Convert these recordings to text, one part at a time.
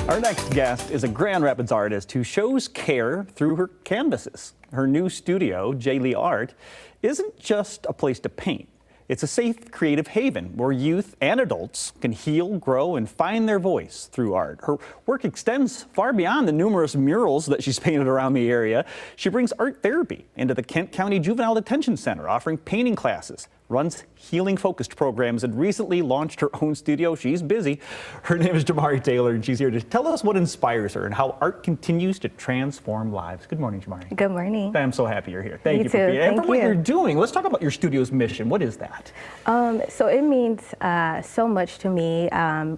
Our next guest is a Grand Rapids artist who shows care through her canvases. Her new studio, Jaylei Art, isn't just a place to paint. It's a safe, creative haven where youth and adults can heal, grow, and find their voice through art. Her work extends far beyond the numerous murals that she's painted around the area. She brings art therapy into the Kent County Juvenile Detention Center, offering painting classes, runs healing-focused programs, and recently launched her own studio. She's busy. Her name is Jamari Taylor, and she's here to tell us what inspires her and how art continues to transform lives. Good morning, Jamari. Good morning. I'm so happy you're here. Thank you for too. being here. And Thank for what you. you're doing, let's talk about your studio's mission. What is that? So it means so much to me.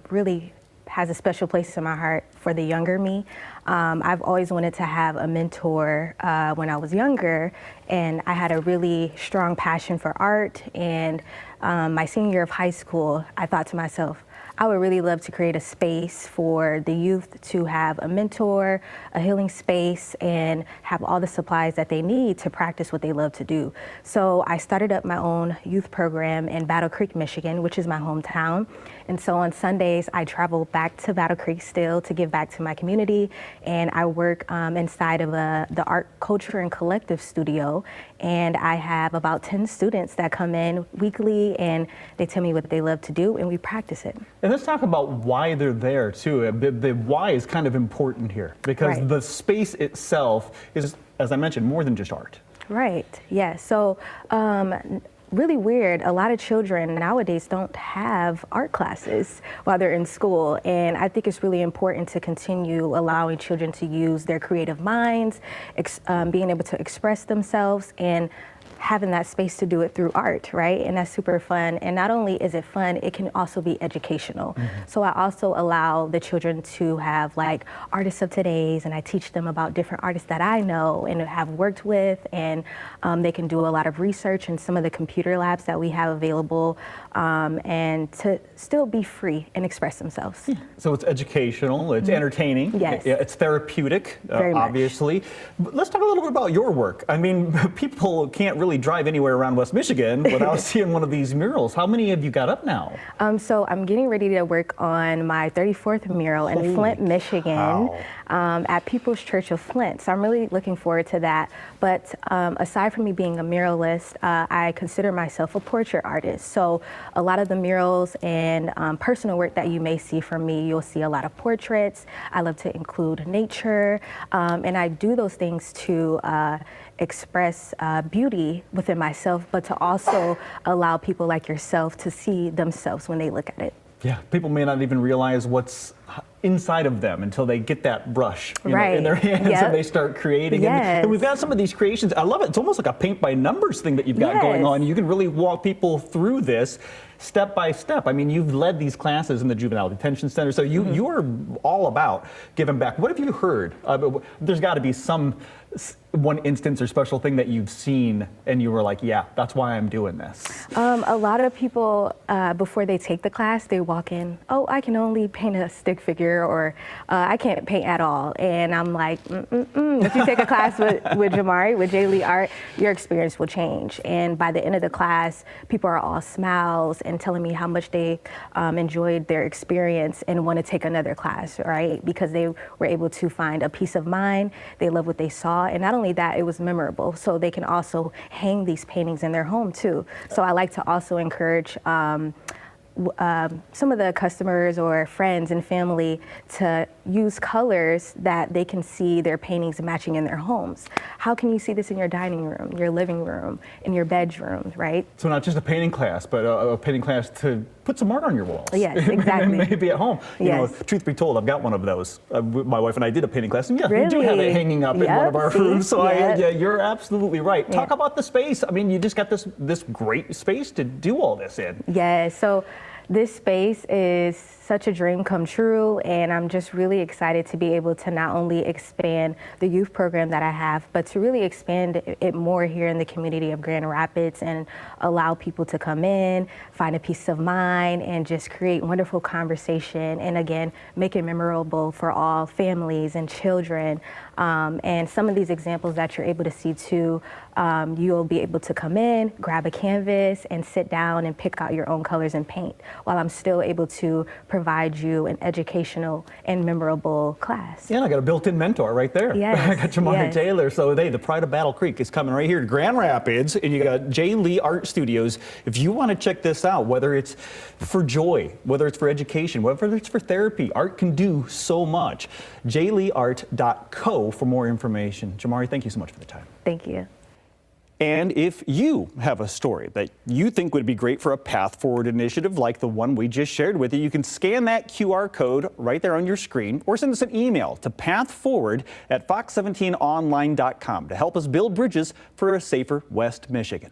Really has a special place in my heart for the younger me. I've always wanted to have a mentor when I was younger, and I had a really strong passion for art. And my senior year of high school, I thought to myself, I would really love to create a space for the youth to have a mentor, a healing space, and have all the supplies that they need to practice what they love to do. So I started up my own youth program in Battle Creek, Michigan, which is my hometown. And so on Sundays, I travel back to Battle Creek still to give back to my community. And I work inside of the Art, Culture, and Collective studio. And I have about 10 students that come in weekly, and they tell me what they love to do, and we practice it. And let's talk about why they're there too. The why is kind of important here because Right. the space itself is, as I mentioned, more than just art. Right, yeah. So really weird, a lot of children nowadays don't have art classes while they're in school. And I think it's really important to continue allowing children to use their creative minds, being able to express themselves, and having that space to do it through art, right? And that's super fun. And not only is it fun, it can also be educational. So I also allow the children to have like artists of today's, and I teach them about different artists that I know and have worked with, and they can do a lot of research in some of the computer labs that we have available, and to still be free and express themselves. So it's educational, it's entertaining, Yes. it's therapeutic, Very much. obviously. But let's talk a little bit about your work. I mean, people can't really drive anywhere around West Michigan without seeing one of these murals. How many have you got up now? So I'm getting ready to work on my 34th mural in Flint, Michigan, at People's Church of Flint. So I'm really looking forward to that. But aside from me being a muralist, I consider myself a portrait artist. So a lot of the murals and personal work that you may see from me, you'll see a lot of portraits. I love to include nature, and I do those things to express beauty within myself, but to also allow people like yourself to see themselves when they look at it. Yeah, people may not even realize what's inside of them until they get that brush in their hands and they start creating. Yes. And we've got some of these creations. I love it. It's almost like a paint by numbers thing that you've got going on. You can really walk people through this step by step. I mean, you've led these classes in the Juvenile Detention Center, so you are all about giving back. What have you heard? There's got to be one instance or special thing that you've seen and you were like, yeah, that's why I'm doing this. A lot of people, before they take the class, they walk in, oh, I can only paint a stick figure, or I can't paint at all. And I'm like, if you take a class with Jamari, with Jaylei Art, your experience will change. And by the end of the class, people are all smiles and telling me how much they enjoyed their experience and want to take another class, right? Because they were able to find a peace of mind. They love what they saw. And not only that, it was memorable. So they can also hang these paintings in their home too. So I like to also encourage some of the customers or friends and family to use colors that they can see their paintings matching in their homes. How can you see this in your dining room, your living room, in your bedroom, right? So not just a painting class, but a painting class to put some art on your walls. Yes, exactly. Maybe at home. You know, truth be told, I've got one of those. My wife and I did a painting class, and we do have it hanging up in one of our rooms. So yeah, you're absolutely right. Talk about the space. I mean, you just got this great space to do all this in. Yeah, so this space is such a dream come true, and I'm just really excited to be able to not only expand the youth program that I have, but to really expand it more here in the community of Grand Rapids and allow people to come in, find a peace of mind, and just create wonderful conversation, and again, make it memorable for all families and children. And some of these examples that you're able to see too, you'll be able to come in, grab a canvas, and sit down and pick out your own colors and paint, while I'm still able to provide you an educational and memorable class. Yeah, I got a built-in mentor right there. Yes, I got Jamari yes. Taylor. So hey, the Pride of Battle Creek is coming right here to Grand Rapids, and you got Jaylei Art Studios. If you want to check this out, whether it's for joy, whether it's for education, whether it's for therapy, art can do so much. JayleiArt.co for more information. Jamari, thank you so much for the time. Thank you. And if you have a story that you think would be great for a Path Forward initiative like the one we just shared with you, you can scan that QR code right there on your screen or send us an email to pathforward@fox17online.com to help us build bridges for a safer West Michigan.